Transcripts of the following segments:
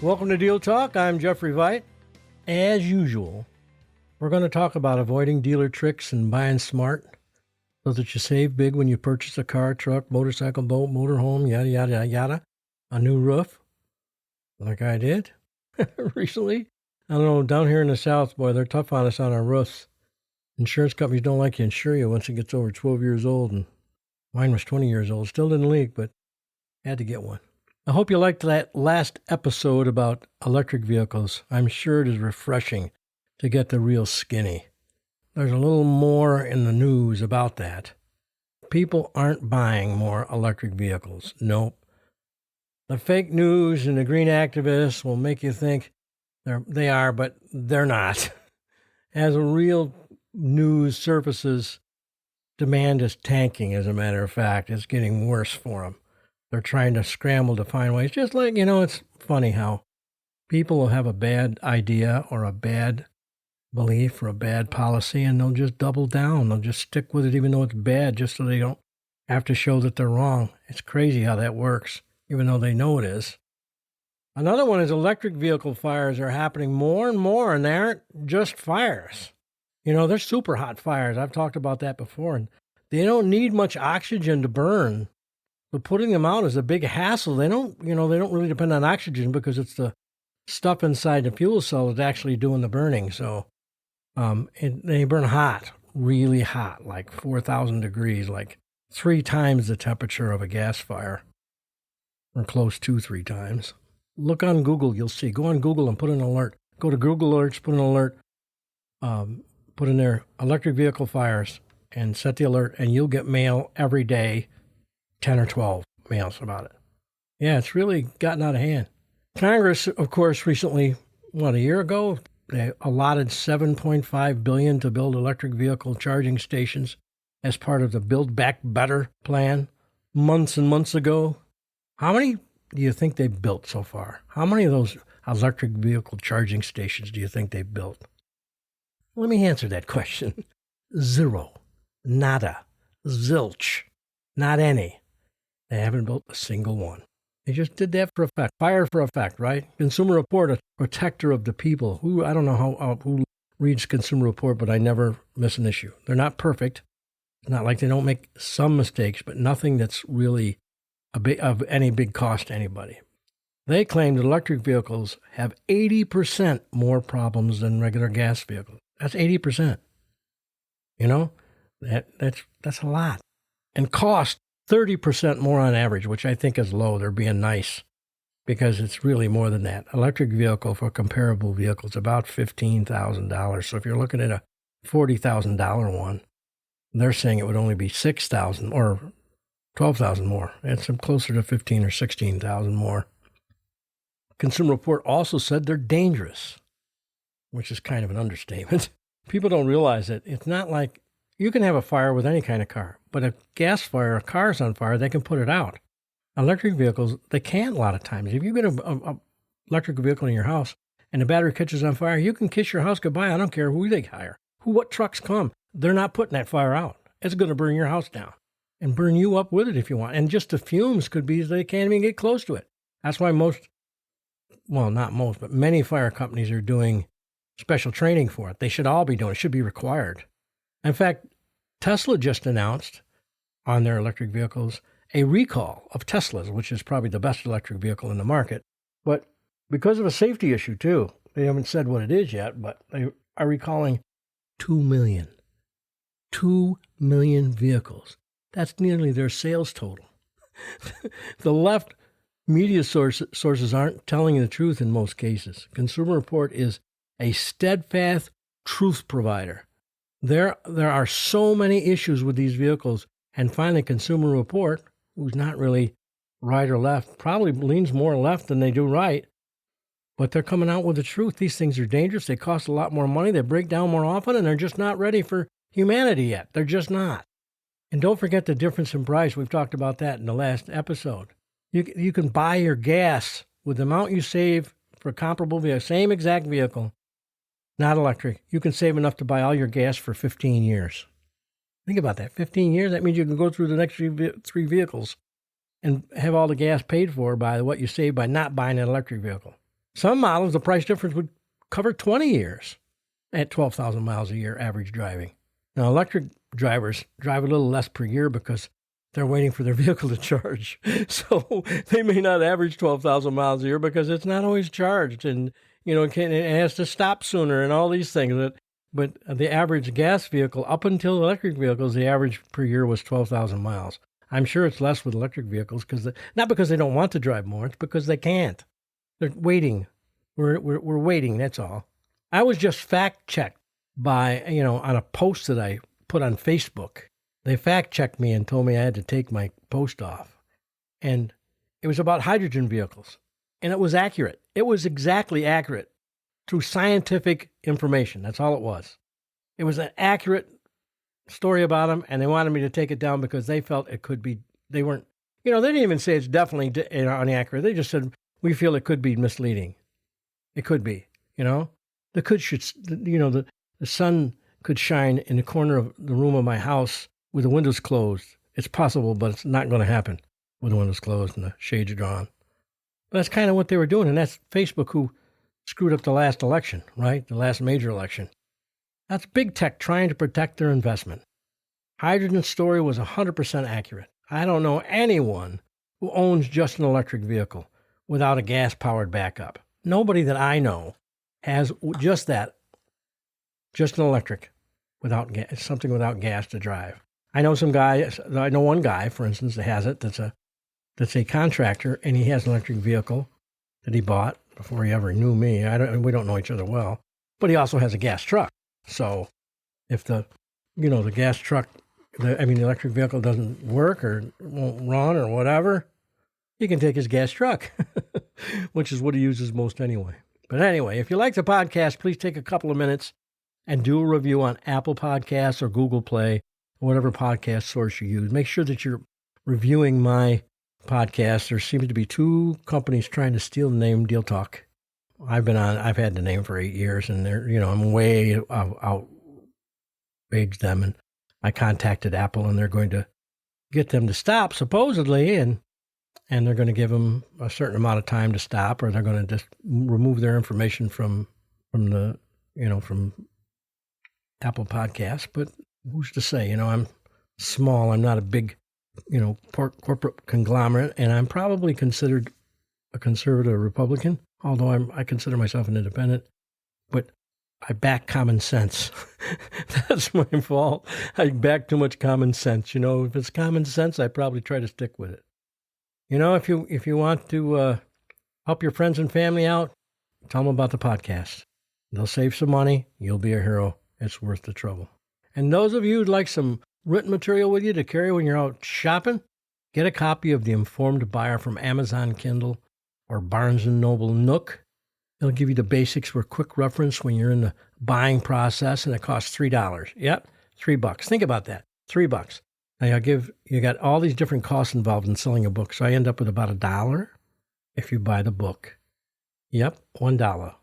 Welcome to Deal Talk. I'm Jeffrey Veit. As usual, we're going to talk about avoiding dealer tricks and buying smart so that you save big when you purchase a car, truck, motorcycle, boat, motorhome, yada, yada, yada. A new roof, like I did recently. I don't know, down here in the South, boy, they're tough on us on our roofs. Insurance companies don't like to insure you once it gets over 12 years old, and mine was 20 years old. Still didn't leak, but had to get one. I hope you liked that last episode about electric vehicles. I'm sure it is refreshing to get the real skinny. There's a little more in the news about that. People aren't buying more electric vehicles. Nope. The fake news and the green activists will make you think they are, but they're not. As a real news surfaces, demand is tanking, as a matter of fact. It's getting worse for them. They're trying to scramble to find ways. Just like, it's funny how people will have a bad idea or a bad belief or a bad policy, and they'll just double down. They'll just stick with it even though it's bad, just so they don't have to show that they're wrong. It's crazy how that works, even though they know it is. Another one is electric vehicle fires are happening more and more, and they aren't just fires. They're super hot fires. I've talked about that before, and they don't need much oxygen to burn. But putting them out is a big hassle. They don't really depend on oxygen because it's the stuff inside the fuel cell that's actually doing the burning. So they burn hot, really hot, like 4,000 degrees, like 3 times the temperature of a gas fire, or close to 3 times. Look on Google, you'll see. Go on Google and put an alert. Go to Google Alerts, put an alert, put in there electric vehicle fires, and set the alert, and you'll get mail every day. 10 or 12 mails about it. Yeah, it's really gotten out of hand. Congress, of course, recently, a year ago, they allotted $7.5 billion to build electric vehicle charging stations as part of the Build Back Better plan months and months ago. How many do you think they've built so far? How many of those electric vehicle charging stations do you think they've built? Let me answer that question. 0. Nada. Zilch. Not any. They haven't built a single one. They just did that for effect. Fire for effect, right? Consumer Report, a protector of the people. I don't know who reads Consumer Report, but I never miss an issue. They're not perfect. It's not like they don't make some mistakes, but nothing that's really of any big cost to anybody. They claim that electric vehicles have 80% more problems than regular gas vehicles. That's 80%. That's a lot. And cost 30% more on average, which I think is low. They're being nice because it's really more than that. Electric vehicle for comparable vehicles, about $15,000. So if you're looking at a $40,000 one, they're saying it would only be $6,000 or $12,000 more. It's closer to $15,000 or $16,000 more. Consumer Report also said they're dangerous, which is kind of an understatement. People don't realize it. It's not like you can have a fire with any kind of car, but a gas fire, a car's on fire, they can put it out. Electric vehicles, they can't a lot of times. If you get an electric vehicle in your house and the battery catches on fire, you can kiss your house goodbye. I don't care who they hire, what trucks come. They're not putting that fire out. It's going to burn your house down and burn you up with it if you want. And just the fumes could be they can't even get close to it. That's why not most, but many fire companies are doing special training for it. They should all be doing it. It should be required. In fact, Tesla just announced on their electric vehicles a recall of Teslas, which is probably the best electric vehicle in the market. But because of a safety issue, too, they haven't said what it is yet, but they are recalling 2 million. 2 million vehicles. That's nearly their sales total. The left media sources aren't telling the truth in most cases. Consumer Report is a steadfast truth provider. There are so many issues with these vehicles, and finally Consumer Report, who's not really right or left, probably leans more left than they do right, but they're coming out with the truth. These things are dangerous. They cost a lot more money. They break down more often, and they're just not ready for humanity yet. They're just not. And don't forget the difference in price. We've talked about that in the last episode. You can buy your gas with the amount you save for a comparable vehicle, same exact vehicle, not electric. You can save enough to buy all your gas for 15 years. Think about that. 15 years, that means you can go through the next three vehicles and have all the gas paid for by what you save by not buying an electric vehicle. Some models, the price difference would cover 20 years at 12,000 miles a year average driving. Now, electric drivers drive a little less per year because they're waiting for their vehicle to charge. So they may not average 12,000 miles a year because it's not always charged, and it has to stop sooner and all these things. But the average gas vehicle, up until electric vehicles, the average per year was 12,000 miles. I'm sure it's less with electric vehicles not because they don't want to drive more, it's because they can't. They're waiting. We're waiting. That's all. I was just fact-checked by, on a post that I put on Facebook. They fact-checked me and told me I had to take my post off. And it was about hydrogen vehicles. And it was accurate. It was exactly accurate through scientific information. That's all it was. It was an accurate story about them, and they wanted me to take it down because they felt it could be, they weren't, they didn't even say it's definitely inaccurate. They just said, we feel it could be misleading. It could be, the sun could shine in the corner of the room of my house with the windows closed. It's possible, but it's not going to happen with the windows closed and the shades drawn. But that's kind of what they were doing, and that's Facebook who screwed up the last election, right? The last major election. That's big tech trying to protect their investment. Hydrogen's story was 100% accurate. I don't know anyone who owns just an electric vehicle without a gas-powered backup. Nobody that I know has just that, just an electric, without gas, something without gas to drive. I know one guy, for instance, that has it. That's a contractor, and he has an electric vehicle that he bought before he ever knew me. We don't know each other well, but he also has a gas truck. So if the gas truck, the electric vehicle doesn't work or won't run or whatever, he can take his gas truck, which is what he uses most anyway. But anyway, if you like the podcast, please take a couple of minutes and do a review on Apple Podcasts or Google Play, or whatever podcast source you use. Make sure that you're reviewing my podcast. There seems to be two companies trying to steal the name Deal Talk. I've had the name for 8 years, and I'm way outraged them, and I contacted Apple, and they're going to get them to stop, supposedly, and they're going to give them a certain amount of time to stop, or they're going to just remove their information from Apple Podcasts. But who's to say? I'm small. I'm not a big, corporate conglomerate, and I'm probably considered a conservative Republican, although I consider myself an independent. But I back common sense. That's my fault. I back too much common sense. If it's common sense, I probably try to stick with it. If you want to help your friends and family out, tell them about the podcast. They'll save some money. You'll be a hero. It's worth the trouble. And those of you who'd like some written material with you to carry when you're out shopping, get a copy of The Informed Buyer from Amazon Kindle or Barnes & Noble Nook. It'll give you the basics for quick reference when you're in the buying process, and it costs $3. Yep, $3. Think about that, $3. Now, you got all these different costs involved in selling a book, so I end up with about $1 if you buy the book. Yep, $1.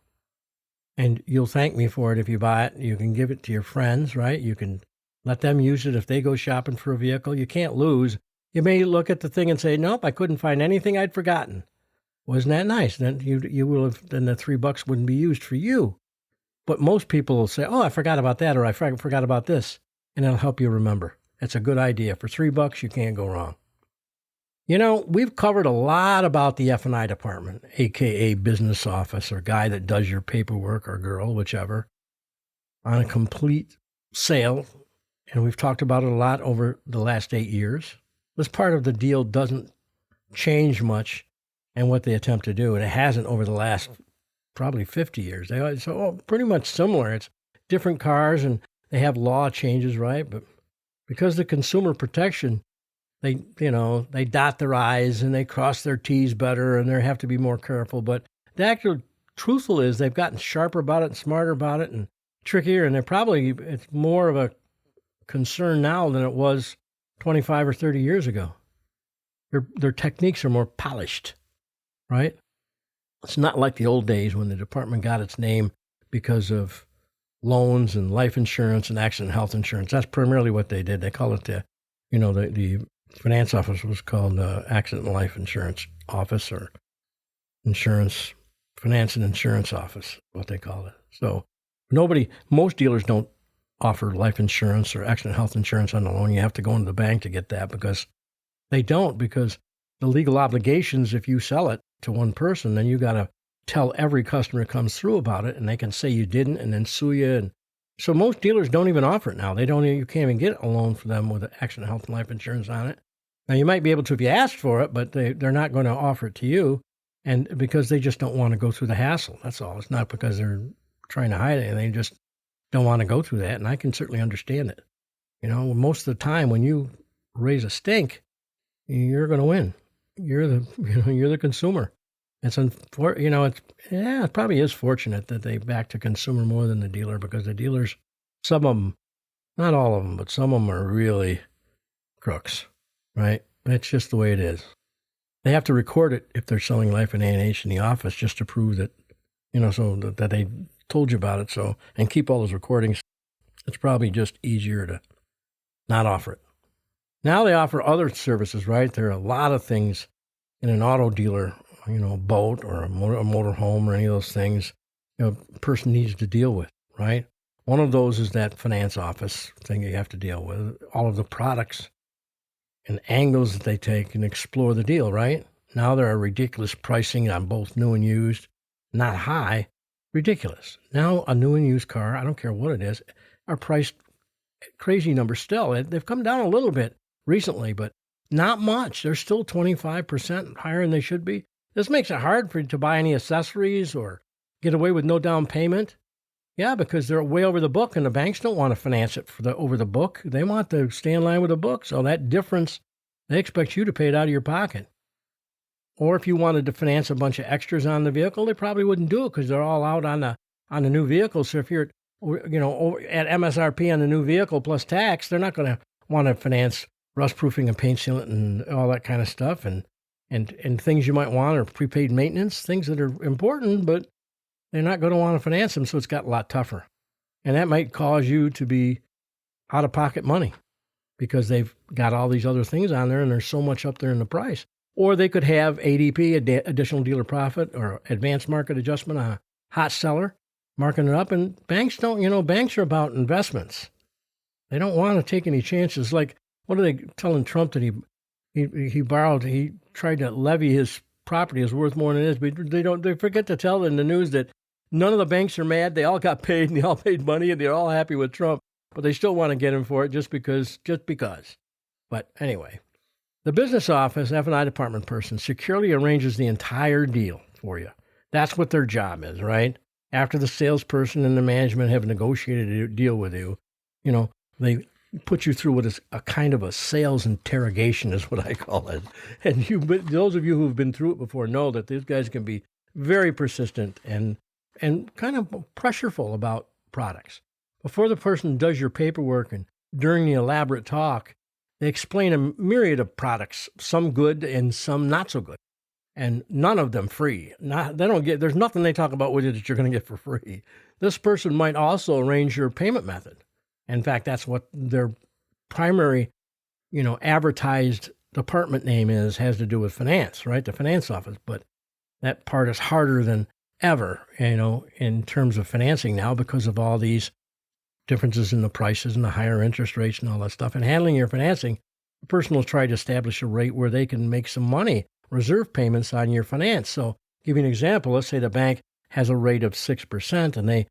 And you'll thank me for it if you buy it. You can give it to your friends, right? You can let them use it if they go shopping for a vehicle. You can't lose. You may look at the thing and say, nope, I couldn't find anything I'd forgotten. Wasn't that nice? Then then the $3 wouldn't be used for you. But most people will say, oh, I forgot about that, or I forgot about this, and it'll help you remember. It's a good idea. For $3, you can't go wrong. We've covered a lot about the F&I department, a.k.a. business office, or guy that does your paperwork, or girl, whichever, on a complete sale. And we've talked about it a lot over the last 8 years. This part of the deal doesn't change much in what they attempt to do, and it hasn't over the last probably 50 years. It's pretty much similar. It's different cars, and they have law changes, right? But because the consumer protection, they dot their I's and they cross their T's better, and they have to be more careful. But the actual truthful is they've gotten sharper about it and smarter about it and trickier, and it's more of a concern now than it was 25 or 30 years ago. Their techniques are more polished, right? It's not like the old days when the department got its name because of loans and life insurance and accident health insurance. That's primarily what they did. They call it the finance office was called Accident and Life Insurance Office, or Insurance finance and insurance office, what they call it. So most dealers don't offer life insurance or accident health insurance on the loan. You have to go into the bank to get that because the legal obligations, if you sell it to one person, then you got to tell every customer that comes through about it, and they can say you didn't and then sue you. And so most dealers don't even offer it now. You can't even get a loan for them with accident health and life insurance on it. Now, you might be able to if you ask for it, but they're not going to offer it to you, and because they just don't want to go through the hassle. That's all. It's not because they're trying to hide it. They just don't want to go through that, and I can certainly understand it. Most of the time when you raise a stink, you're going to win. You're the consumer. It probably is fortunate that they back the consumer more than the dealer, because the dealers, some of them, not all of them, but some of them are really crooks, right? That's just the way it is. They have to record it if they're selling life and A&H in the office just to prove that, so that they told you about it. So, and keep all those recordings. It's probably just easier to not offer it. Now they offer other services, right? There are a lot of things in an auto dealer, a boat or a motor home or any of those things, a person needs to deal with, right? One of those is that finance office thing you have to deal with, all of the products and angles that they take and explore the deal, right? Now there are ridiculous pricing on both new and used, not high, ridiculous. Now a new and used car, I don't care what it is, are priced crazy numbers still. They've come down a little bit recently, but not much. They're still 25% higher than they should be. This makes it hard for you to buy any accessories or get away with no down payment. Yeah, because they're way over the book, and the banks don't want to finance it over the book. They want to stay in line with the book. So that difference, they expect you to pay it out of your pocket. Or if you wanted to finance a bunch of extras on the vehicle, they probably wouldn't do it because they're all out on the new vehicle. So if you're at MSRP on the new vehicle plus tax, they're not going to want to finance rust proofing and paint sealant and all that kind of stuff, and things you might want, or prepaid maintenance, things that are important, but they're not going to want to finance them, so it's got a lot tougher. And that might cause you to be out-of-pocket money because they've got all these other things on there and there's so much up there in the price. Or they could have ADP, additional dealer profit, or advanced market adjustment on a hot seller, marking it up. And banks don't, banks are about investments. They don't want to take any chances. Like, what are they telling Trump that he tried to levy his property is worth more than it is, but they forget to tell in the news that none of the banks are mad. They all got paid and they all paid money and they're all happy with Trump, but they still want to get him for it just because. But anyway, the business office, F&I department person securely arranges the entire deal for you. That's what their job is, right? After the salesperson and the management have negotiated a deal with you, they put you through what is a kind of a sales interrogation, is what I call it. And those of you who've been through it before know that these guys can be very persistent and kind of pressureful about products. Before the person does your paperwork and during the elaborate talk, they explain a myriad of products, some good and some not so good, and none of them free. There's nothing they talk about with you that you're going to get for free. This person might also arrange your payment method. In fact, that's what their primary, advertised department name has to do with finance, right? The finance office. But that part is harder than ever, in terms of financing now because of all these differences in the prices and the higher interest rates and all that stuff. And handling your financing, the person will try to establish a rate where they can make some money, reserve payments on your finance. So give you an example. Let's say the bank has a rate of 6% and they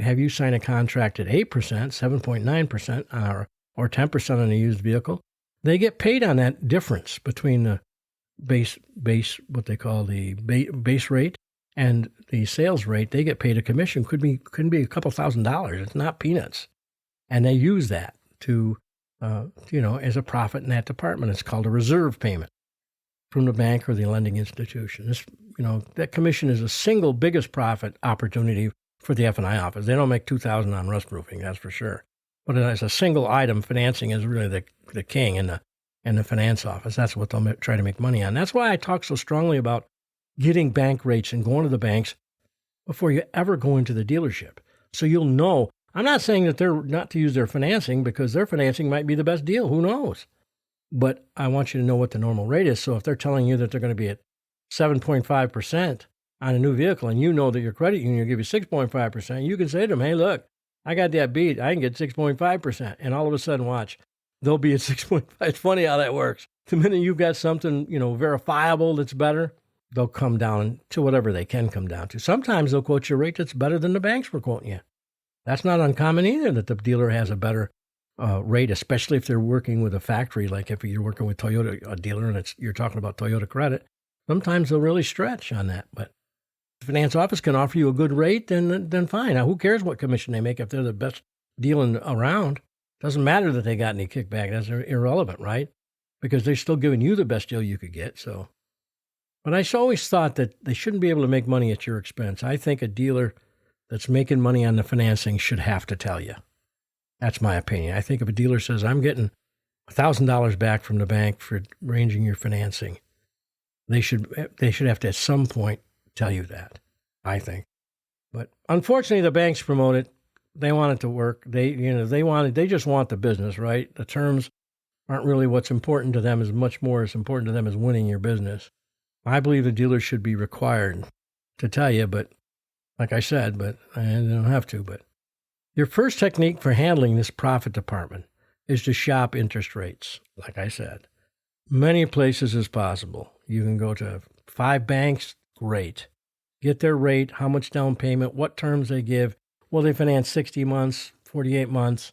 have you sign a contract at 8%, 7.9%, or 10% on a used vehicle. They get paid on that difference between the base, what they call the base rate, and the sales rate. They get paid a commission. Could be a couple $1,000s. It's not peanuts, and they use that to, as a profit in that department. It's called a reserve payment from the bank or the lending institution. This, that commission is the single biggest profit opportunity for the F&I office. They don't make $2,000 on rust proofing, that's for sure. But as a single item, financing is really the king in the finance office. That's what they'll try to make money on. That's why I talk so strongly about getting bank rates and going to the banks before you ever go into the dealership. So you'll know. I'm not saying that they're not to use their financing, because their financing might be the best deal. Who knows? But I want you to know what the normal rate is. So if they're telling you that they're going to be at 7.5%, on a new vehicle and you know that your credit union will give you 6.5%, you can say to them, hey, look, I got that beat. I can get 6.5%. And all of a sudden, watch, they'll be at 6.5. It's funny how that works. The minute you've got something, verifiable that's better, they'll come down to whatever they can come down to. Sometimes they'll quote you a rate that's better than the banks were quoting you. That's not uncommon either, that the dealer has a better rate, especially if they're working with a factory. Like if you're working with Toyota, a dealer, and you're talking about Toyota credit, sometimes they'll really stretch on that. But the finance office can offer you a good rate, then fine. Now, who cares what commission they make if they're the best deal around? Doesn't matter that they got any kickback. That's irrelevant, right? Because they're still giving you the best deal you could get. So, but I always thought that they shouldn't be able to make money at your expense. I think a dealer that's making money on the financing should have to tell you. That's my opinion. I think if a dealer says, I'm getting $1,000 back from the bank for arranging your financing, they should have to at some point tell you that, I think. But unfortunately, the banks promote it. They want it to work. They just want the business, right? The terms aren't really what's important to them. As much more is important to them as winning your business. I believe the dealer should be required to tell you, but like I said, but I don't have to. But your first technique for handling this profit department is to shop interest rates, like I said. Many places as possible. You can go to 5 banks, great. Get their rate, how much down payment, what terms they give. Will they finance 60 months, 48 months?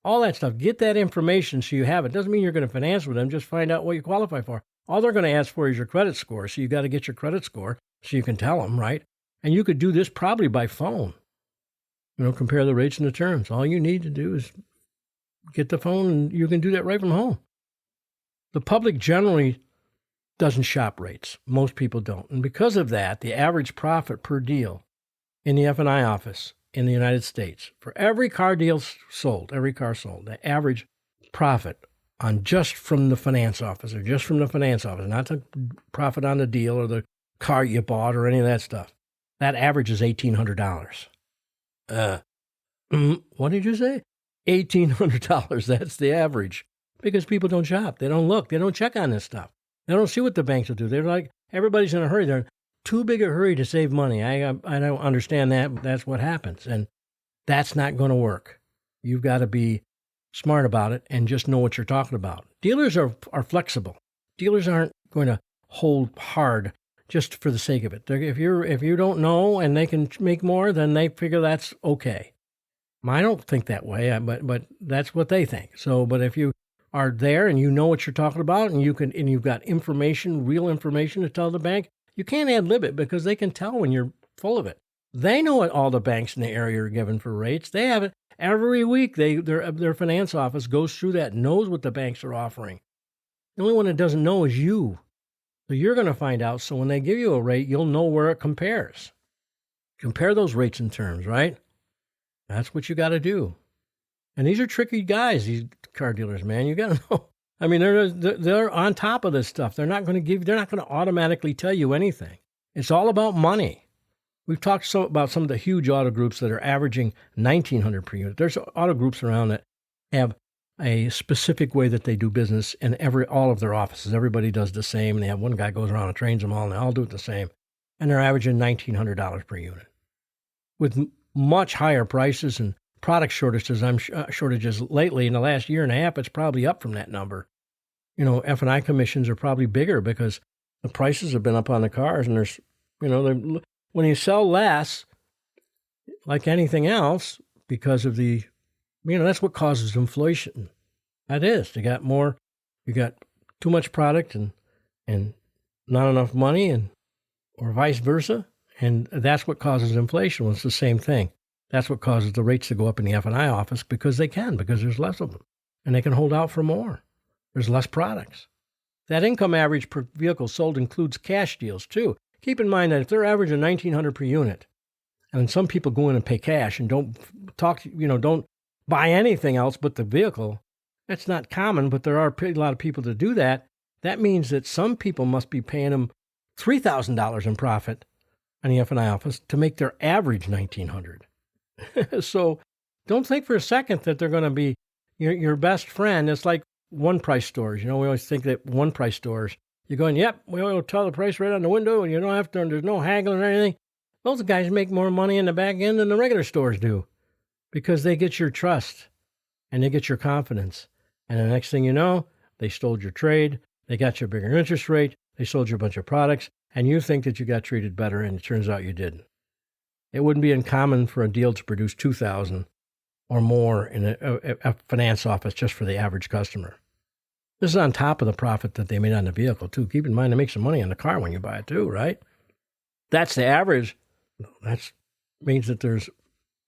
All that stuff. Get that information so you have it. Doesn't mean you're going to finance with them. Just find out what you qualify for. All they're going to ask for is your credit score. So you got to get your credit score so you can tell them, right? And you could do this probably by phone. Compare the rates and the terms. All you need to do is get the phone, and you can do that right from home. The public generally doesn't shop rates. Most people don't. And because of that, the average profit per deal in the F&I office in the United States, for every car sold, the average profit on just from the finance office, not the profit on the deal or the car you bought or any of that stuff, that average is $1,800. What did you say? $1,800. That's the average. Because people don't shop. They don't look. They don't check on this stuff. They don't see what the banks will do. They're like, everybody's in a hurry. They're too big a hurry to save money. I don't understand that, but that's what happens. And that's not going to work. You've got to be smart about it and just know what you're talking about. Dealers are flexible. Dealers aren't going to hold hard just for the sake of it. If you don't know and they can make more, then they figure that's okay. I don't think that way, but that's what they think. So, but if you are there and you know what you're talking about and you've got information, real information to tell the bank, you can't ad-lib it because they can tell when you're full of it. They know what all the banks in the area are giving for rates. They have it every week. Their finance office goes through that, knows what the banks are offering. The only one that doesn't know is you. So you're going to find out. So when they give you a rate, you'll know where it compares. Compare those rates and terms, right? That's what you got to do. And these are tricky guys, these car dealers, man. You got to know. I mean, they're on top of this stuff. They're not going to automatically tell you anything. It's all about money. We've talked about some of the huge auto groups that are averaging $1,900 per unit. There's auto groups around that have a specific way that they do business in all of their offices. Everybody does the same. And they have one guy goes around and trains them all, and they all do it the same. And they're averaging $1,900 per unit with much higher prices and product shortages lately. In the last year and a half, it's probably up from that number. F&I commissions are probably bigger because the prices have been up on the cars, and when you sell less, like anything else, because of that's what causes inflation. That is, you got too much product and not enough money, or vice versa, and that's what causes inflation. Well, it's the same thing. That's what causes the rates to go up in the F&I office because there's less of them, and they can hold out for more. There's less products. That income average per vehicle sold includes cash deals too. Keep in mind that if they're averaging $1,900 per unit, and some people go in and pay cash and don't buy anything else but the vehicle, that's not common, but there are a lot of people that do that. That means that some people must be paying them $3,000 in profit on the F&I office to make their average $1,900. So don't think for a second that they're going to be your best friend. It's like one-price stores. We always think that one-price stores You're going, yep, we'll tell the price right on the window, and you don't have to, there's no haggling or anything. Those guys make more money in the back end than the regular stores do because they get your trust and they get your confidence. And the next thing you know, they stole your trade, they got you a bigger interest rate, they sold you a bunch of products, and you think that you got treated better, and it turns out you didn't. It wouldn't be uncommon for a deal to produce $2,000 or more in a finance office just for the average customer. This is on top of the profit that they made on the vehicle, too. Keep in mind, they make some money on the car when you buy it, too, right? That's the average. That means that there's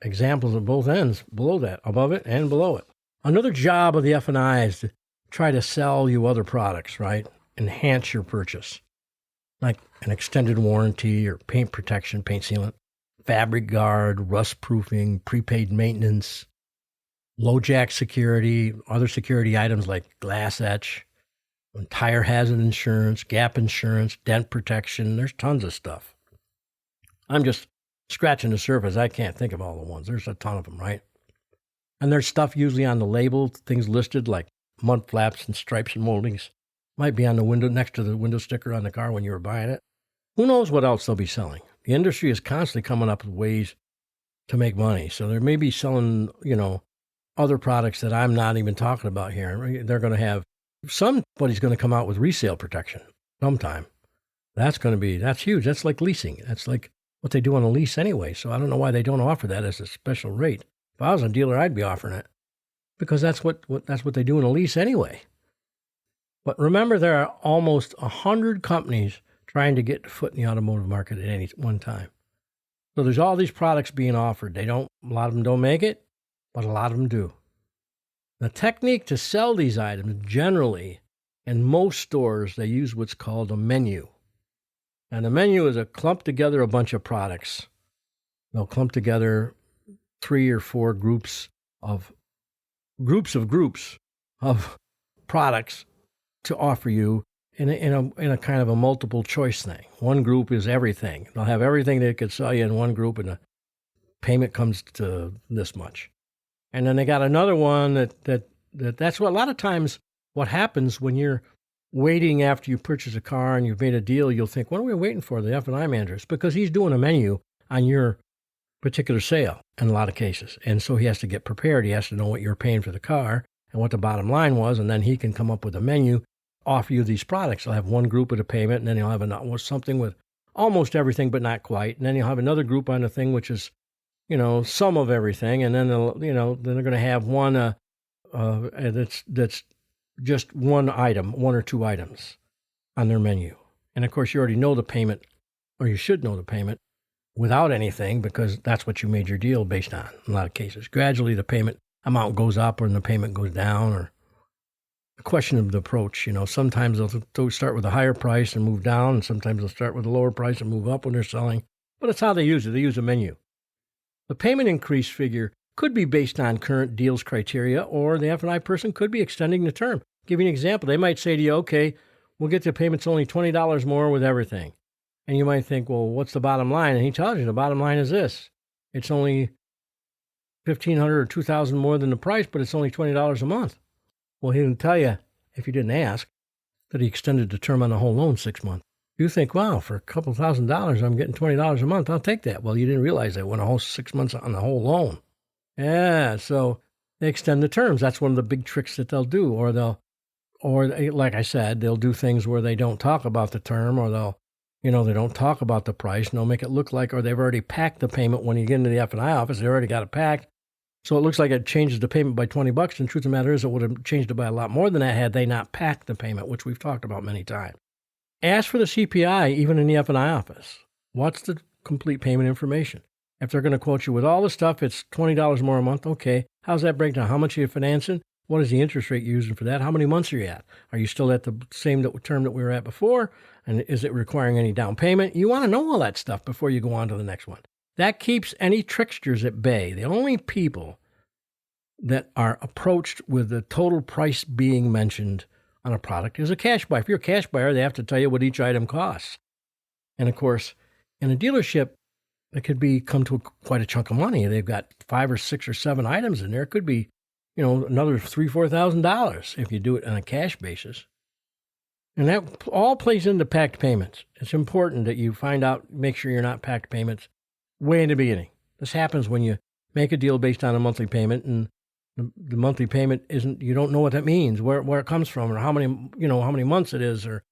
examples of both ends, below that, above it and below it. Another job of the F&I is to try to sell you other products, right? Enhance your purchase, like an extended warranty or paint protection, paint sealant, fabric guard, rust proofing, prepaid maintenance, low jack security, other security items like glass etch, tire hazard insurance, gap insurance, dent protection. There's tons of stuff. I'm just scratching the surface. I can't think of all the ones. There's a ton of them, right? And there's stuff usually on the label, things listed like mud flaps and stripes and moldings. Might be on the window, next to the window sticker on the car when you were buying it. Who knows what else they'll be selling? The industry is constantly coming up with ways to make money. So they may be selling, other products that I'm not even talking about here. They're going to have, somebody's going to come out with resale protection sometime. That's huge. That's like leasing. That's like what they do on a lease anyway. So I don't know why they don't offer that as a special rate. If I was a dealer, I'd be offering it because that's what they do in a lease anyway. But remember, there are almost 100 companies trying to get a foot in the automotive market at any one time. So there's all these products being offered. A lot of them don't make it, but a lot of them do. The technique to sell these items, generally, in most stores, they use what's called a menu. And a menu is a clump together a bunch of products. They'll clump together 3 or 4 groups of products to offer you in a kind of a multiple choice thing. One group is everything. They'll have everything they could sell you in one group, and the payment comes to this much. And then they got another one that's what a lot of times what happens when you're waiting after you purchase a car and you've made a deal. You'll think, what are we waiting for? The F&I manager. It's because he's doing a menu on your particular sale in a lot of cases. And so he has to get prepared. He has to know what you're paying for the car and what the bottom line was, and then he can come up with a menu, offer you these products. He'll have one group of the payment, and then he'll have something with almost everything but not quite, and then he'll have another group on the thing which is, some of everything, and then then they're going to have one that's just one item, 1 or 2 items on their menu. And of course, you already know the payment, or you should know the payment without anything, because that's what you made your deal based on in a lot of cases. Gradually, the payment amount goes up or the payment goes down, or a question of the approach. Sometimes they'll start with a higher price and move down, and sometimes they'll start with a lower price and move up when they're selling. But it's how they use it. They use a menu. The payment increase figure could be based on current deals criteria, or the F&I person could be extending the term. Give you an example. They might say to you, okay, we'll get the payments only $20 more with everything. And you might think, well, what's the bottom line? And he tells you the bottom line is this. It's only $1,500 or $2,000 more than the price, but it's only $20 a month. Well, he didn't tell you, if you didn't ask, that he extended the term on the whole loan 6 months. You think, wow, for a couple $1,000, I'm getting $20 a month. I'll take that. Well, you didn't realize that went a whole 6 months on the whole loan. Yeah, so they extend the terms. That's one of the big tricks that they'll do. Or like I said, they'll do things where they don't talk about the term, or they don't talk about the price, and they'll make it look like, or they've already packed the payment when you get into the F&I office. They already got it packed. So it looks like it changes the payment by $20. And the truth of the matter is, it would have changed it by a lot more than that had they not packed the payment, which we've talked about many times. Ask for the CPI, even in the F&I office. What's the complete payment information? If they're going to quote you with all the stuff, it's $20 more a month. Okay. How's that break down? How much are you financing? What is the interest rate you're using for that? How many months are you at? Are you still at the same term that we were at before? And is it requiring any down payment? You want to know all that stuff before you go on to the next one. That keeps any tricksters at bay. The only people that are approached with the total price being mentioned on a product is a cash buyer. If you're a cash buyer, they have to tell you what each item costs. And of course, in a dealership, it could come to quite a chunk of money. They've got 5 or 6 or 7 items in there. It could be, another $3,000, $4,000 if you do it on a cash basis. And that all plays into packed payments. It's important that you find out, make sure you're not packed payments way in the beginning. This happens when you make a deal based on a monthly payment, and the monthly payment isn't, you don't know what that means, where it comes from, or how many months it is, or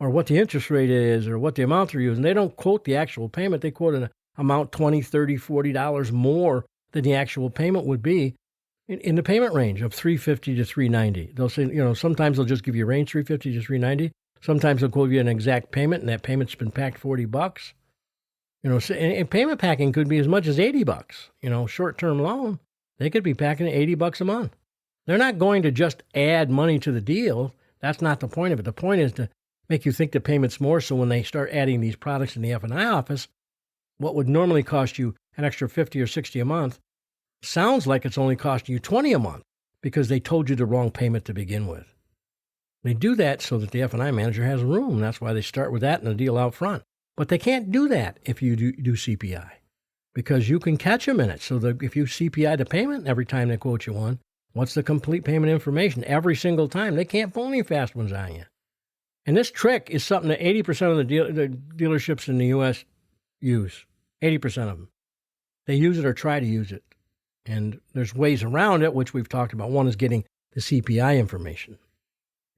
what the interest rate is, or what the amount they're using. They don't quote the actual payment. They quote an amount $20, $30, $40 more than the actual payment would be in the payment range of $350 to $390. They'll say, sometimes they'll just give you a range, $350 to $390. Sometimes they'll quote you an exact payment, and that payment's been packed $40. And payment packing could be as much as $80. Short-term loan, they could be packing $80 a month. They're not going to just add money to the deal. That's not the point of it. The point is to make you think the payment's more, so when they start adding these products in the F&I office, what would normally cost you an extra $50 or $60 a month sounds like it's only costing you $20 a month because they told you the wrong payment to begin with. They do that so that the F&I manager has room. That's why they start with that in the deal out front. But they can't do that if you do CPI, because you can catch them in it. So that if you CPI the payment every time they quote you one, what's the complete payment information every single time? They can't pull any fast ones on you. And this trick is something that 80% of the dealerships in the U.S. use. 80% of them. They use it or try to use it. And there's ways around it, which we've talked about. One is getting the CPI information,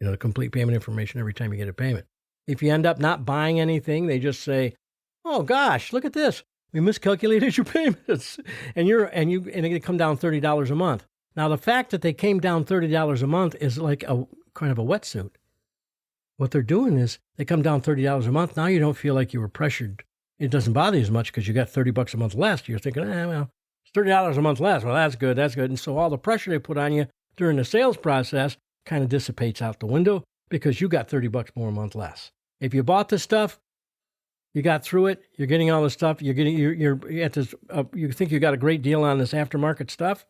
the complete payment information every time you get a payment. If you end up not buying anything, they just say, "Oh gosh, look at this. We miscalculated your payments," and they come down $30 a month. Now, the fact that they came down $30 a month is like a kind of a wetsuit. What they're doing is they come down $30 a month. Now you don't feel like you were pressured. It doesn't bother you as much because you got $30 a month less. You're thinking, well, it's $30 a month less. Well, that's good. And so all the pressure they put on you during the sales process kind of dissipates out the window because you got $30 more a month less. If you bought the stuff, you got through it, you're getting all the stuff, you're at this, you think you got a great deal on this aftermarket stuff,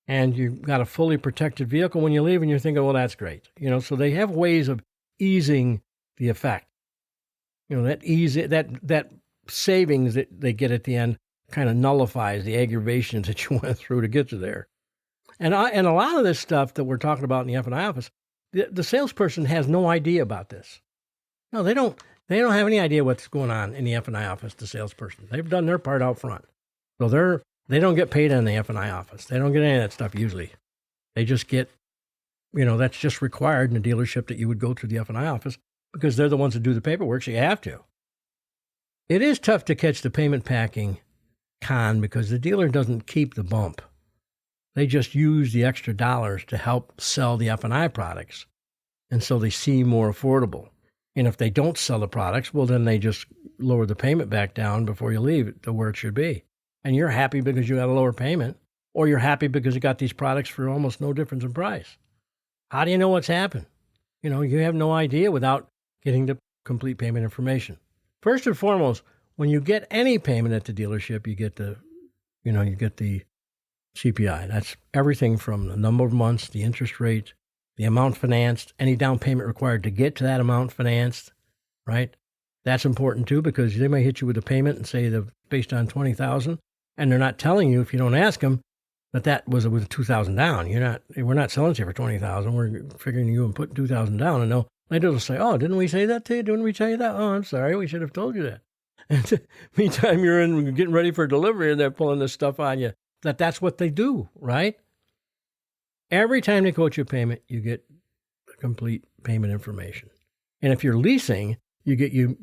and you've got a fully protected vehicle when you leave, and you're thinking, well, that's great. So they have ways of easing the effect. That savings that they get at the end kind of nullifies the aggravations that you went through to get to there. And a lot of this stuff that we're talking about in the F&I office, the salesperson has no idea about this. No, they don't have any idea what's going on in the F&I office, the salesperson. They've done their part out front. So they don't get paid in the F&I office. They don't get any of that stuff usually. They just get, that's just required in a dealership that you would go to the F&I office because they're the ones that do the paperwork, so you have to. It is tough to catch the payment packing con because the dealer doesn't keep the bump. They just use the extra dollars to help sell the F&I products, and so they seem more affordable. And if they don't sell the products, well, then they just lower the payment back down before you leave to where it should be. And you're happy because you got a lower payment, or you're happy because you got these products for almost no difference in price. How do you know what's happened? You have no idea without getting the complete payment information. First and foremost, when you get any payment at the dealership, you get the CPI. That's everything from the number of months, the interest rate, the amount financed, any down payment required to get to that amount financed, right? That's important too because they may hit you with a payment and say they're based on $20,000, and they're not telling you if you don't ask them that was with $2,000 down. We're not selling it to you for $20,000. We're figuring you and putting $2,000 down, and later they'll say, "Oh, didn't we say that to you? Didn't we tell you that? Oh, I'm sorry, we should have told you that." And meantime, you're getting ready for delivery, and they're pulling this stuff on you. That's what they do, right? Every time they quote you a payment, you get the complete payment information. And if you're leasing, you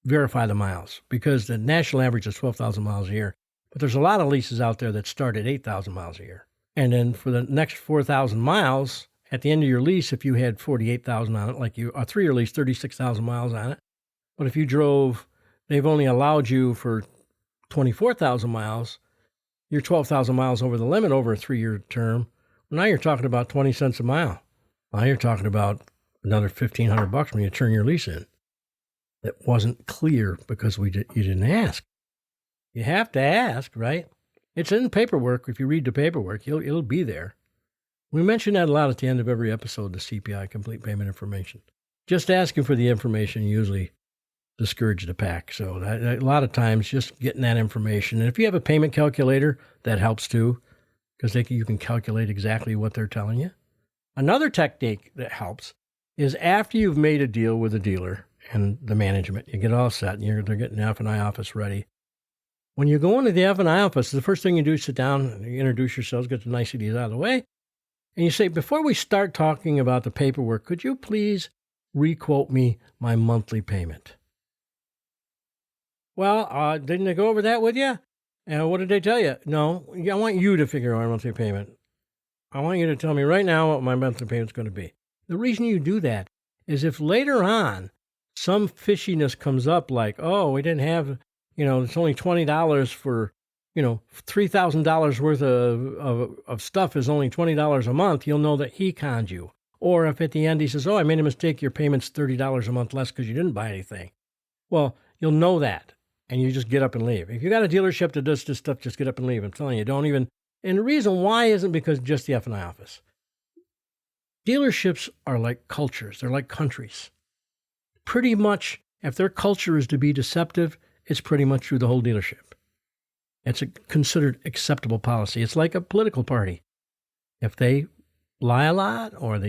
verify the miles because the national average is 12,000 miles a year. But there's a lot of leases out there that start at 8,000 miles a year. And then for the next 4,000 miles, at the end of your lease, if you had 48,000 on it, a 3-year lease, 36,000 miles on it. But if you drove, they've only allowed you for 24,000 miles, you're 12,000 miles over the limit over a 3-year term. Now you're talking about 20 cents a mile. Now you're talking about another $1,500 when you turn your lease in. That wasn't clear because you didn't ask. You have to ask, right? It's in paperwork. If you read the paperwork, it'll be there. We mention that a lot at the end of every episode, the CPI, complete payment information. Just asking for the information usually discourages the pack. So a lot of times just getting that information. And if you have a payment calculator, that helps too. Because you can calculate exactly what they're telling you. Another technique that helps is after you've made a deal with the dealer and the management, you get all set, and they're getting the F&I office ready. When you go into the F&I office, the first thing you do is sit down, you introduce yourselves, get the niceties out of the way, and you say, before we start talking about the paperwork, could you please re-quote me my monthly payment? Well, didn't they go over that with you? And what did they tell you? No, I want you to figure out my monthly payment. I want you to tell me right now what my monthly payment's going to be. The reason you do that is if later on some fishiness comes up like, oh, we didn't have, it's only $20 for, $3,000 worth of stuff is only $20 a month, you'll know that he conned you. Or if at the end he says, oh, I made a mistake, your payment's $30 a month less because you didn't buy anything. Well, you'll know that, and you just get up and leave. If you got a dealership that does this stuff, just get up and leave. I'm telling you, don't even. And the reason why isn't because just the F&I office. Dealerships are like cultures. They're like countries. Pretty much, if their culture is to be deceptive, it's pretty much through the whole dealership. It's a considered acceptable policy. It's like a political party. If they lie a lot or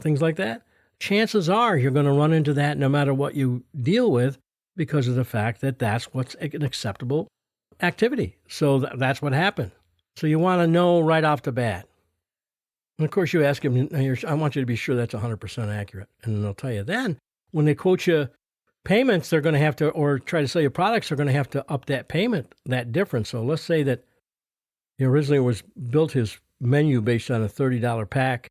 things like that, chances are you're going to run into that no matter what you deal with because of the fact that that's what's an acceptable activity. So that's what happened. So you want to know right off the bat. And of course, you ask them, I want you to be sure that's 100% accurate. And they'll tell you then, when they quote you payments, they're going to have to, or try to sell you products, they're going to have to up that payment, that difference. So let's say that he originally built his menu based on a $30 pack,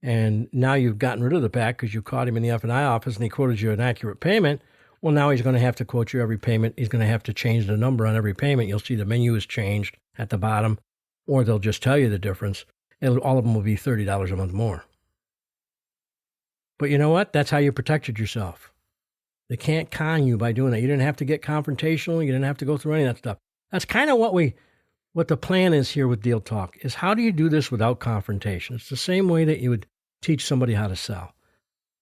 and now you've gotten rid of the pack because you caught him in the F&I office and he quoted you an accurate payment. Well, now he's going to have to quote you every payment. He's going to have to change the number on every payment. You'll see the menu is changed at the bottom, or they'll just tell you the difference. And all of them will be $30 a month more. But you know what? That's how you protected yourself. They can't con you by doing that. You didn't have to get confrontational. You didn't have to go through any of that stuff. That's kind of what the plan is here with Deal Talk, is how do you do this without confrontation? It's the same way that you would teach somebody how to sell.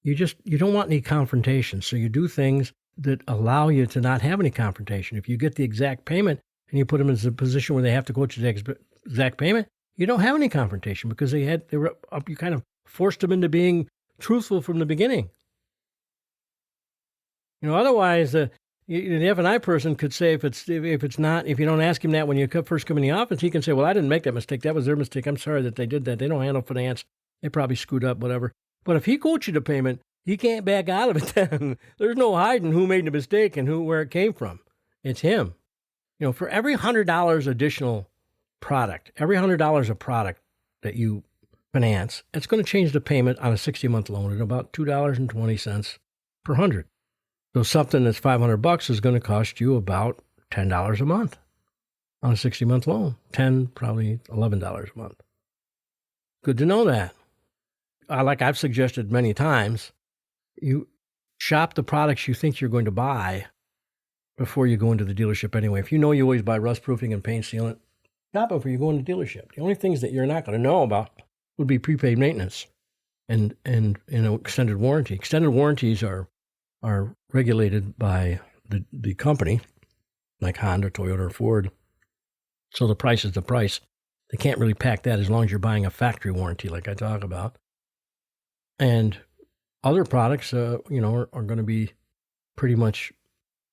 You don't want any confrontation, so you do things that allow you to not have any confrontation. If you get the exact payment and you put them in a position where they have to quote you the exact payment, you don't have any confrontation because you kind of forced them into being truthful from the beginning. Otherwise, the F&I person could say if you don't ask him that when you first come in the office, he can say, well, I didn't make that mistake. That was their mistake. I'm sorry that they did that. They don't handle finance. They probably screwed up, whatever. But if he quotes you the payment, he can't back out of it then. There's no hiding who made the mistake and where it came from. It's him. For every $100 additional product, every $100 of product that you finance, it's going to change the payment on a 60-month loan at about $2.20 per 100. So something that's $500 is going to cost you about $10 a month on a 60-month loan. Probably $11 a month. Good to know that. Like I've suggested many times, you shop the products you think you're going to buy before you go into the dealership anyway. If you know you always buy rust proofing and paint sealant, shop it before you go into the dealership. The only things that you're not going to know about would be prepaid maintenance and extended warranty. Extended warranties are regulated by the company, like Honda, Toyota, or Ford. So the price is the price. They can't really pack that as long as you're buying a factory warranty like I talk about. And other products, are going to be pretty much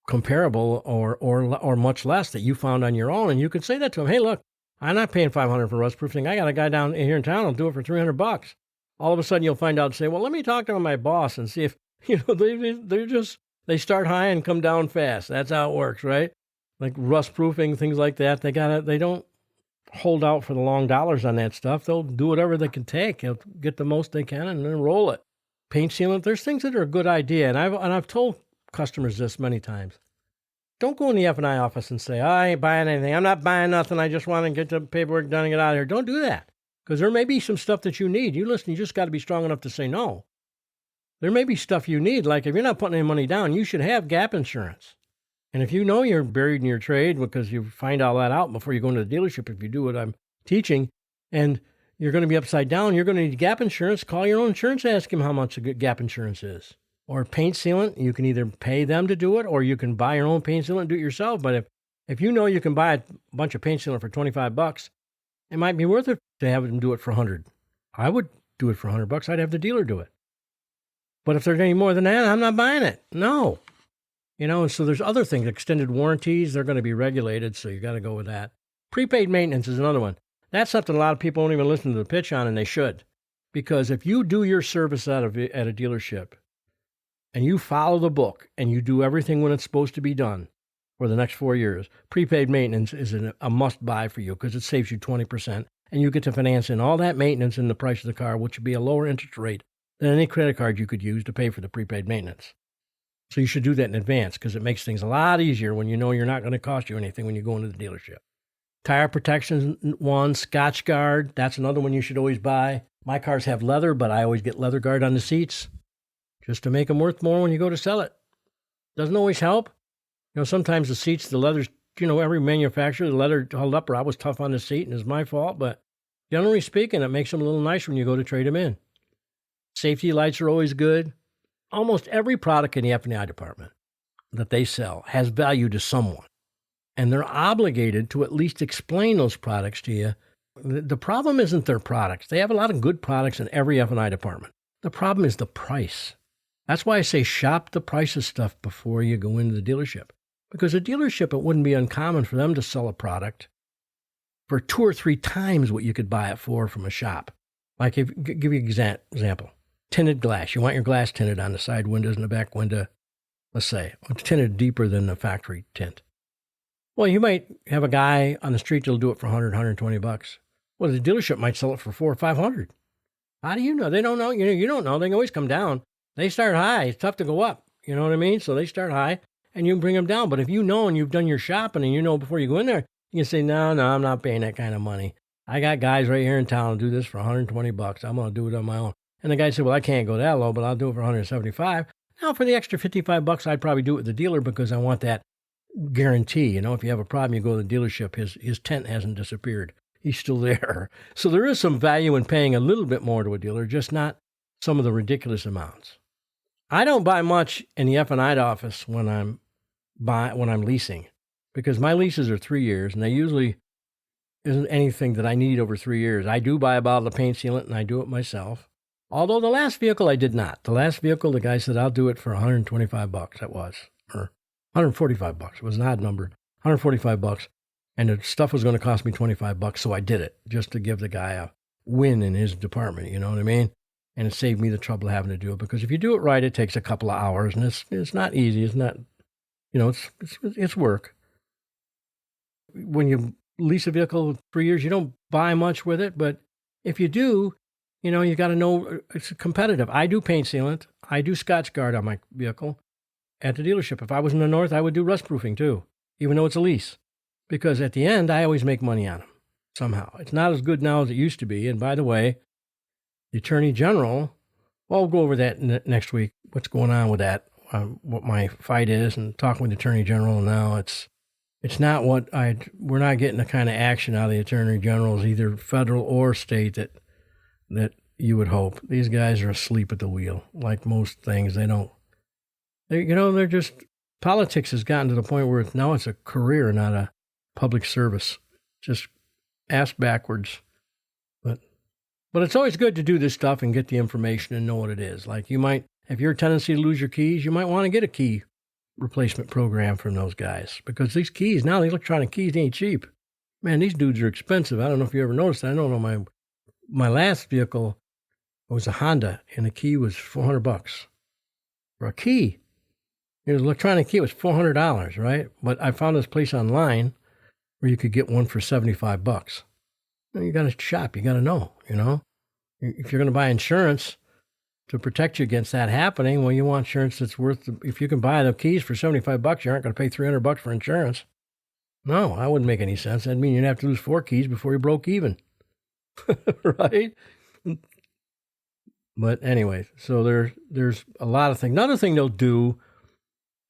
comparable or much less that you found on your own. And you could say that to them. Hey, look, I'm not paying $500 for rust proofing. I got a guy down here in town who'll do it for $300. All of a sudden you'll find out and say, well, let me talk to my boss and see if, they start high and come down fast. That's how it works, right? Like rust proofing, things like that. They don't hold out for the long dollars on that stuff. They'll do whatever they can take. They'll get the most they can and then roll it. Paint sealant, there's things that are a good idea. And I've told customers this many times. Don't go in the F&I office and say, I ain't buying anything. I'm not buying nothing. I just want to get the paperwork done and get out of here. Don't do that. Because there may be some stuff that you need. You just got to be strong enough to say no. There may be stuff you need, like if you're not putting any money down, you should have gap insurance. And if you know you're buried in your trade because you find all that out before you go into the dealership, if you do what I'm teaching, and you're going to be upside down, you're going to need gap insurance, call your own insurance, ask him how much a good gap insurance is. Or paint sealant, you can either pay them to do it or you can buy your own paint sealant and do it yourself. But if you know you can buy a bunch of paint sealant for $25, it might be worth it to have them do it for $100. I would do it for $100. I'd have the dealer do it. But if there's any more than that, I'm not buying it. No. And so there's other things. Extended warranties, they're going to be regulated, so you got to go with that. Prepaid maintenance is another one. That's something a lot of people don't even listen to the pitch on, and they should. Because if you do your service at a dealership and you follow the book and you do everything when it's supposed to be done for the next 4 years, prepaid maintenance is a must-buy for you because it saves you 20%, and you get to finance in all that maintenance in the price of the car, which would be a lower interest rate than any credit card you could use to pay for the prepaid maintenance. So you should do that in advance because it makes things a lot easier when you know you're not going to cost you anything when you go into the dealership. Tire protection one, Scotch Guard, that's another one you should always buy. My cars have leather, but I always get leather guard on the seats just to make them worth more when you go to sell it. Doesn't always help. Sometimes the seats, the leather's, every manufacturer, the leather held up or I was tough on the seat and it's my fault, but generally speaking, it makes them a little nicer when you go to trade them in. Safety lights are always good. Almost every product in the F&I department that they sell has value to someone. And they're obligated to at least explain those products to you. The problem isn't their products. They have a lot of good products in every F&I department. The problem is the price. That's why I say shop the price of stuff before you go into the dealership. Because a dealership, it wouldn't be uncommon for them to sell a product for 2 or 3 times what you could buy it for from a shop. Like, give you an example. Tinted glass. You want your glass tinted on the side windows and the back window, let's say. It's tinted deeper than the factory tint. Well, you might have a guy on the street that'll do it for $100, $120. Well, the dealership might sell it for $400 or $500. How do you know? They don't know. You don't know. They can always come down. They start high. It's tough to go up. You know what I mean? So they start high, and you can bring them down. But if you know and you've done your shopping and you know before you go in there, you can say, no, I'm not paying that kind of money. I got guys right here in town who do this for $120. I'm going to do it on my own. And the guy said, well, I can't go that low, but I'll do it for $175. Now, for the extra $55, I'd probably do it with the dealer because I want that guarantee. If you have a problem, you go to the dealership. His tent hasn't disappeared. He's still there. So there is some value in paying a little bit more to a dealer, just not some of the ridiculous amounts. I don't buy much in the F&I office when I'm leasing because my leases are 3 years, and they usually isn't anything that I need over 3 years. I do buy a bottle of paint sealant, and I do it myself. Although the last vehicle I did not. The last vehicle, the guy said, I'll do it for $125. That was, or $145. It was an odd number. $145. And the stuff was going to cost me $25, so I did it just to give the guy a win in his department, you know what I mean? And it saved me the trouble of having to do it because if you do it right, it takes a couple of hours, and it's not easy. It's not, it's work. When you lease a vehicle 3 years, you don't buy much with it, but if you do, you got to know it's competitive. I do paint sealant. I do Scotch Guard on my vehicle at the dealership. If I was in the north, I would do rust proofing too, even though it's a lease. Because at the end, I always make money on them somehow. It's not as good now as it used to be. And by the way, the Attorney General, well, we'll go over that next week, what's going on with that, what my fight is, and talking with the Attorney General now. It's not we're not getting the kind of action out of the Attorney Generals, either federal or state, that you would hope. These guys are asleep at the wheel. Like most things, they're just, politics has gotten to the point where now it's a career, not a public service. Just ass backwards. But it's always good to do this stuff and get the information and know what it is. Like if you're a tendency to lose your keys, you might want to get a key replacement program from those guys. Because these keys, now the electronic keys ain't cheap. Man, these dudes are expensive. I don't know if you ever noticed that. I don't know, my last vehicle was a Honda, and the key was $400. For a key, it was an electronic key, it was $400, right? But I found this place online where you could get one for $75. You got to shop, you got to know, If you're going to buy insurance to protect you against that happening, well, you want insurance that's if you can buy the keys for $75, you aren't going to pay $300 for insurance. No, that wouldn't make any sense. That'd mean you'd have to lose 4 keys before you broke even. Right? But anyway, so there's a lot of things. Another thing they'll do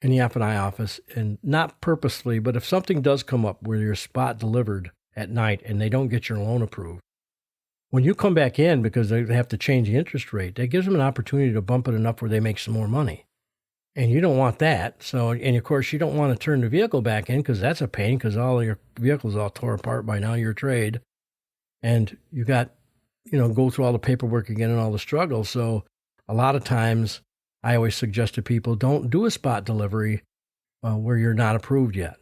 in the F&I office, and not purposely, but if something does come up where your spot delivered at night and they don't get your loan approved, when you come back in because they have to change the interest rate, that gives them an opportunity to bump it enough where they make some more money. And you don't want that. So, and of course, you don't want to turn the vehicle back in because that's a pain because all your vehicle's all tore apart by now, your trade. And you got, go through all the paperwork again and all the struggle. So a lot of times I always suggest to people, don't do a spot delivery where you're not approved yet.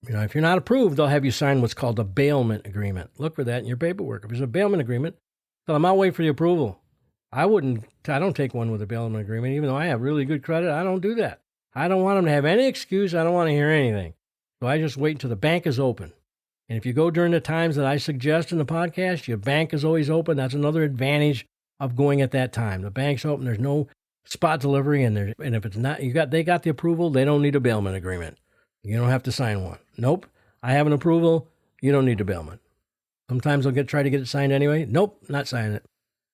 If you're not approved, they'll have you sign what's called a bailment agreement. Look for that in your paperwork. If there's a bailment agreement, tell them I'll wait for the approval. I don't take one with a bailment agreement, even though I have really good credit. I don't do that. I don't want them to have any excuse. I don't want to hear anything. So I just wait until the bank is open. And if you go during the times that I suggest in the podcast, your bank is always open. That's another advantage of going at that time. The bank's open. There's no spot delivery, and if it's not, they got the approval. They don't need a bailment agreement. You don't have to sign one. Nope. I have an approval. You don't need a bailment. Sometimes they'll try to get it signed anyway. Nope, not signing it.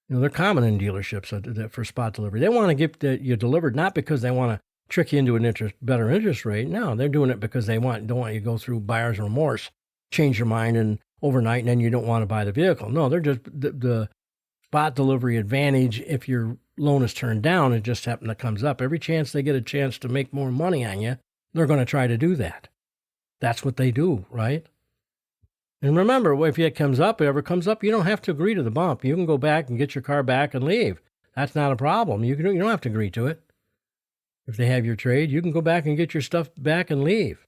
They're common in dealerships for spot delivery. They want to get you delivered not because they want to trick you into an better interest rate. No, they're doing it because don't want you to go through buyer's remorse, change your mind and overnight, and then you don't want to buy the vehicle. No, they're just the spot delivery advantage. If your loan is turned down, it just happens that comes up. Every chance they get a chance to make more money on you, they're going to try to do that. That's what they do, right? And remember, if it ever comes up, you don't have to agree to the bump. You can go back and get your car back and leave. That's not a problem. You don't have to agree to it. If they have your trade, you can go back and get your stuff back and leave.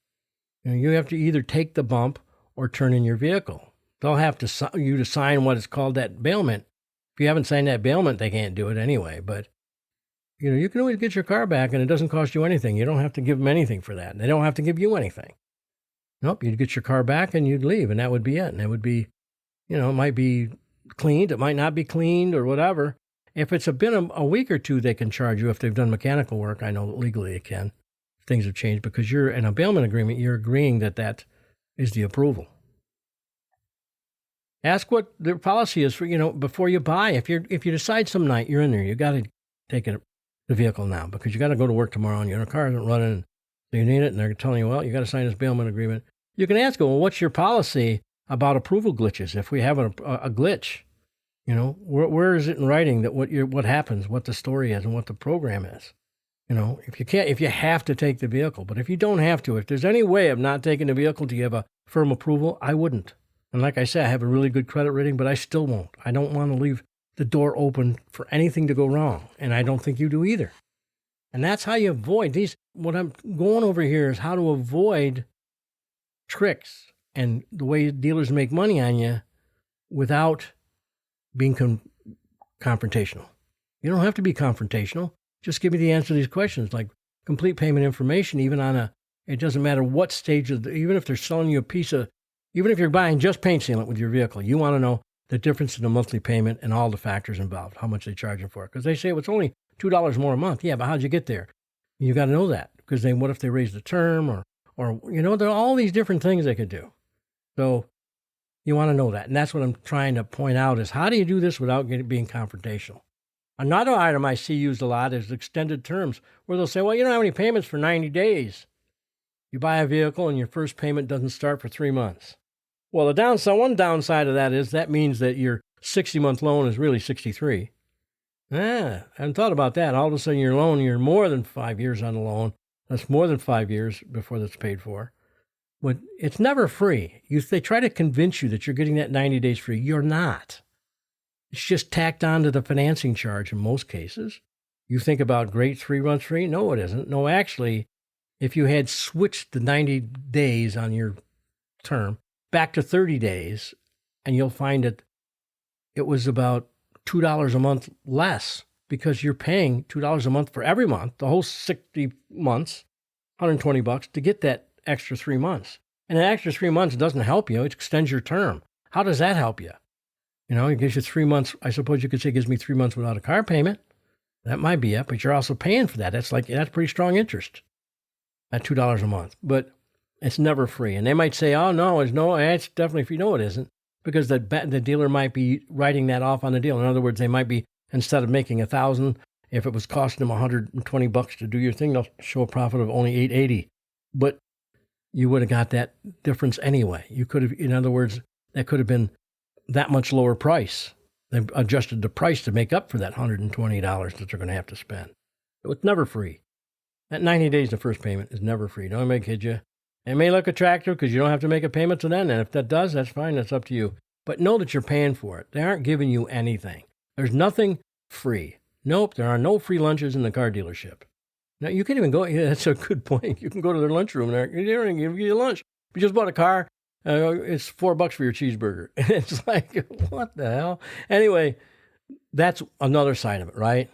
You have to either take the bump or turn in your vehicle. They'll have you to sign what is called that bailment. If you haven't signed that bailment, they can't do it anyway. But you can always get your car back, and it doesn't cost you anything. You don't have to give them anything for that. And they don't have to give you anything. Nope, you'd get your car back and you'd leave, and that would be it. And it would be, it might be cleaned, it might not be cleaned or whatever. If it's been a week or two, they can charge you if they've done mechanical work. I know legally they can. Things have changed because you're in a bailment agreement. You're agreeing that is the approval. Ask what their policy is for, before you buy. If you decide some night you're in there, you got to take the vehicle now because you got to go to work tomorrow and your car isn't running. So you need it, and they're telling you, well, you got to sign this bailment agreement. You can ask them, well, what's your policy about approval glitches? If we have a glitch, where is it in writing that what happens, what the story is, and what the program is? If you have to take the vehicle, but if you don't have to, if there's any way of not taking the vehicle till you have a firm approval, I wouldn't. And like I said, I have a really good credit rating, but I still won't. I don't want to leave the door open for anything to go wrong, and I don't think you do either. And that's how you avoid these. What I'm going over here is how to avoid tricks and the way dealers make money on you without being confrontational. You don't have to be confrontational. Just give me the answer to these questions, like complete payment information, even it doesn't matter what stage even if they're selling you even if you're buying just paint sealant with your vehicle, you want to know the difference in the monthly payment and all the factors involved, how much they charge you for it. Because they say, well, it's only $2 more a month. Yeah, but how'd you get there? You got to know that because then what if they raise the term or there are all these different things they could do. So you want to know that. And that's what I'm trying to point out is how do you do this without being confrontational? Another item I see used a lot is extended terms where they'll say, well, you don't have any payments for 90 days. You buy a vehicle and your first payment doesn't start for 3 months. Well, one downside of that is that means that your 60-month loan is really 63. I haven't thought about that. All of a sudden, you're more than 5 years on the loan. That's more than 5 years before that's paid for. But it's never free. They try to convince you that you're getting that 90 days free. You're not. It's just tacked on to the financing charge in most cases. You think about great 3 months free? No, it isn't. No, actually, if you had switched the 90 days on your term back to 30 days, and you'll find that it was about $2 a month less because you're paying $2 a month for every month, the whole 60 months, $120 to get that extra 3 months. And an extra 3 months doesn't help you. It extends your term. How does that help you? It gives you 3 months. I suppose you could say it gives me 3 months without a car payment. That might be it, but you're also paying for that. That's pretty strong interest at $2 a month. But it's never free. And they might say, oh, no, it's definitely free. No, it isn't. Because the dealer might be writing that off on the deal. In other words, they might be, instead of making $1,000, if it was costing them $120 to do your thing, they'll show a profit of only $880. But you would have got that difference anyway. You could have, in other words, that could have been that much lower price. They've adjusted the price to make up for that $120 that they're going to have to spend. So it's never free. That 90 days, the first payment is never free. Don't make kid you. It may look attractive because you don't have to make a payment to them. And if that does, that's fine. That's up to you. But know that you're paying for it. They aren't giving you anything. There's nothing free. Nope, there are no free lunches in the car dealership. Now, you can't even go, yeah, that's a good point. You can go to their lunchroom and they don't even give you lunch. You just bought a car, it's $4 for your cheeseburger. It's like, what the hell? Anyway, that's another side of it, right?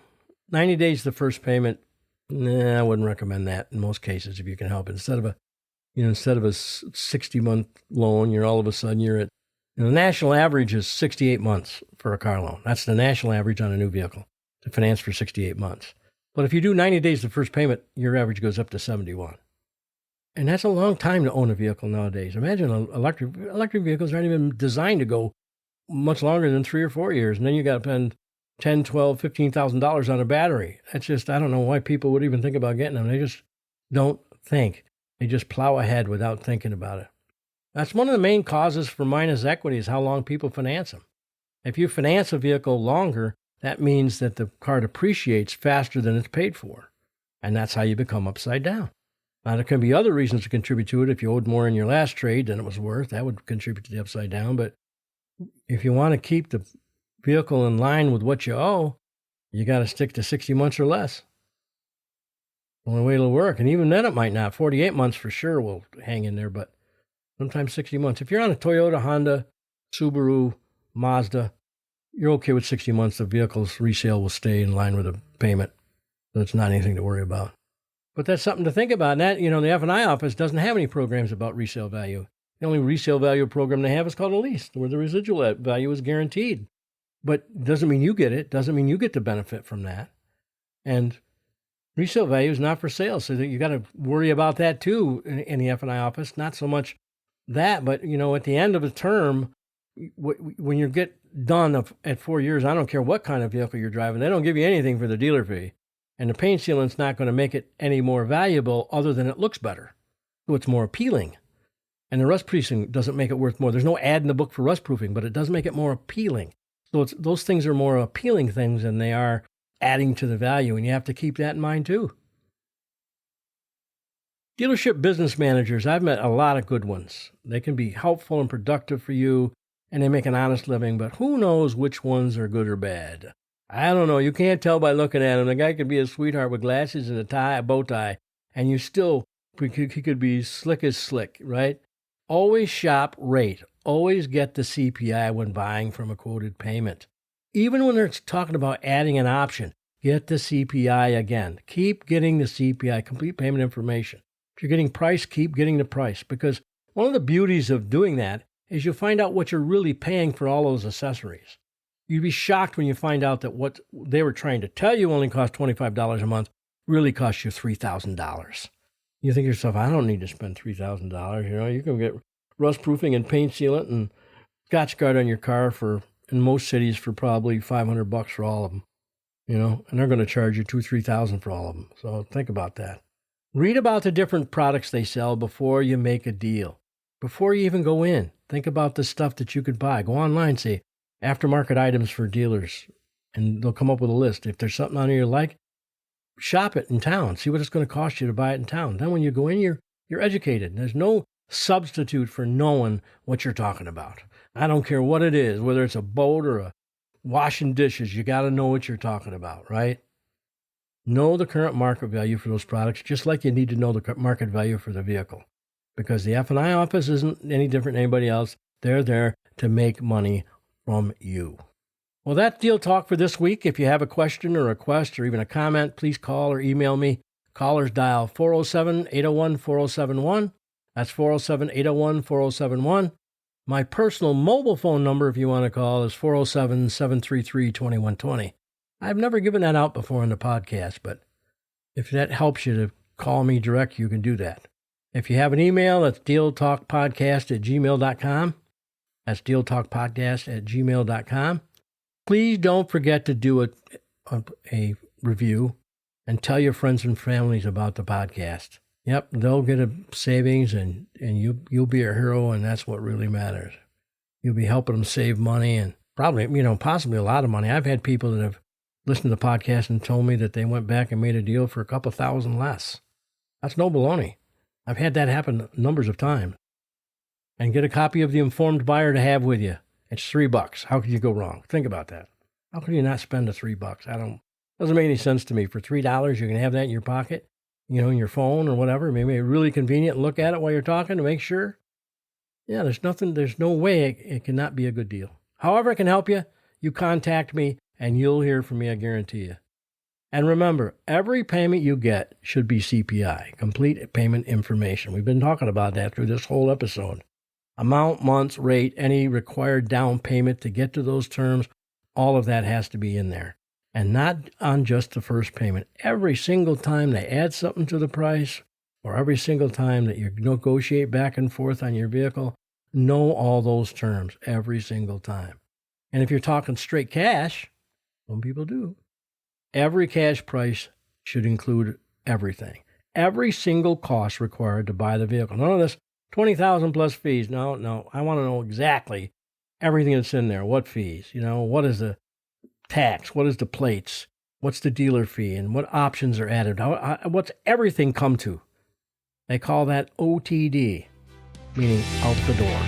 90 days the first payment. Nah, I wouldn't recommend that in most cases if you can help it. Instead of a 60-month loan, you're all of a sudden you're at, the national average is 68 months for a car loan. That's the national average on a new vehicle to finance for 68 months. But if you do 90 days the first payment, your average goes up to 71. And that's a long time to own a vehicle nowadays. Imagine electric vehicles aren't even designed to go much longer than 3 or 4 years. And then you got to spend $10,000, $12,000, $15,000 on a battery. That's just, I don't know why people would even think about getting them. They just don't think. They just plow ahead without thinking about it. That's one of the main causes for minus equity is how long people finance them. If you finance a vehicle longer, that means that the car depreciates faster than it's paid for. And that's how you become upside down. Now, there can be other reasons to contribute to it. If you owed more in your last trade than it was worth, that would contribute to the upside down. But if you want to keep the vehicle in line with what you owe, you got to stick to 60 months or less. Only way it'll work. And even then it might not. 48 months for sure will hang in there, but sometimes 60 months. If you're on a Toyota, Honda, Subaru, Mazda, you're okay with 60 months. The vehicle's resale will stay in line with the payment. So it's not anything to worry about. But that's something to think about. And that, the F&I office doesn't have any programs about resale value. The only resale value program they have is called a lease, where the residual value is guaranteed. But doesn't mean you get it. Doesn't mean you get the benefit from that. And resale value is not for sale. So you got to worry about that too in the F&I office. Not so much that, but at the end of a term, when you get done at 4 years, I don't care what kind of vehicle you're driving, they don't give you anything for the dealer fee. And the paint sealant's not going to make it any more valuable other than it looks better. So it's more appealing. And the rust proofing doesn't make it worth more. There's no ad in the book for rust proofing, but it does make it more appealing. So those things are more appealing things than they are adding to the value. And you have to keep that in mind too. Dealership business managers, I've met a lot of good ones. They can be helpful and productive for you, and they make an honest living, but who knows which ones are good or bad? I don't know. You can't tell by looking at him. The guy could be a sweetheart with glasses and a bow tie, and he could be slick as slick, right? Always shop rate. Always get the CPI when buying from a quoted payment. Even when they're talking about adding an option, get the CPI again. Keep getting the CPI, complete payment information. If you're getting price, keep getting the price, because one of the beauties of doing that is you'll find out what you're really paying for all those accessories. You'd be shocked when you find out that what they were trying to tell you only cost $25 a month really costs you $3,000. You think to yourself, I don't need to spend $3,000. You can get rust proofing and paint sealant and Scotch Guard on your car in most cities for probably $500 for all of them. And they're going to charge you $2,000-$3,000 for all of them. So think about that. Read about the different products they sell before you make a deal. Before you even go in, think about the stuff that you could buy. Go online, say, aftermarket items for dealers, and they'll come up with a list. If there's something on here you like, shop it in town. See what it's going to cost you to buy it in town. Then when you go in, you're educated. There's no substitute for knowing what you're talking about. I don't care what it is, whether it's a boat or a washing dishes, you got to know what you're talking about, right? Know the current market value for those products, just like you need to know the market value for the vehicle. Because the F&I office isn't any different than anybody else. They're there to make money from you. Well, that's Deal Talk for this week. If you have a question or a request or even a comment, please call or email me. Callers dial 407-801-4071. That's 407-801-4071. My personal mobile phone number, if you want to call, is 407-733-2120. I've never given that out before in the podcast, but if that helps you to call me direct, you can do that. If you have an email, that's dealtalkpodcast@gmail.com. That's dealtalkpodcast@gmail.com. Please don't forget to do a review and tell your friends and families about the podcast. Yep, they'll get a savings and you'll be a hero, and that's what really matters. You'll be helping them save money and probably, possibly a lot of money. I've had people that have listened to the podcast and told me that they went back and made a deal for a couple $1,000 less. That's no baloney. I've had that happen numbers of times. And get a copy of The Informed Buyer to have with you. It's $3. How could you go wrong? Think about that. How could you not spend the $3? Doesn't make any sense to me. For $3, you can have that in your pocket, in your phone or whatever. Maybe it's really convenient. Look at it while you're talking to make sure. Yeah, there's no way it cannot be a good deal. However it can help you, you contact me and you'll hear from me, I guarantee you. And remember, every payment you get should be CPI, complete payment information. We've been talking about that through this whole episode. Amount, months, rate, any required down payment to get to those terms, all of that has to be in there. And not on just the first payment. Every single time they add something to the price, or every single time that you negotiate back and forth on your vehicle, know all those terms every single time. And if you're talking straight cash, some people do, every cash price should include everything. Every single cost required to buy the vehicle. None of this $20,000 plus fees. No. I want to know exactly everything that's in there. What fees? What is the tax? What is the plates? What's the dealer fee? And what options are added? What's everything come to? They call that OTD, meaning out the door.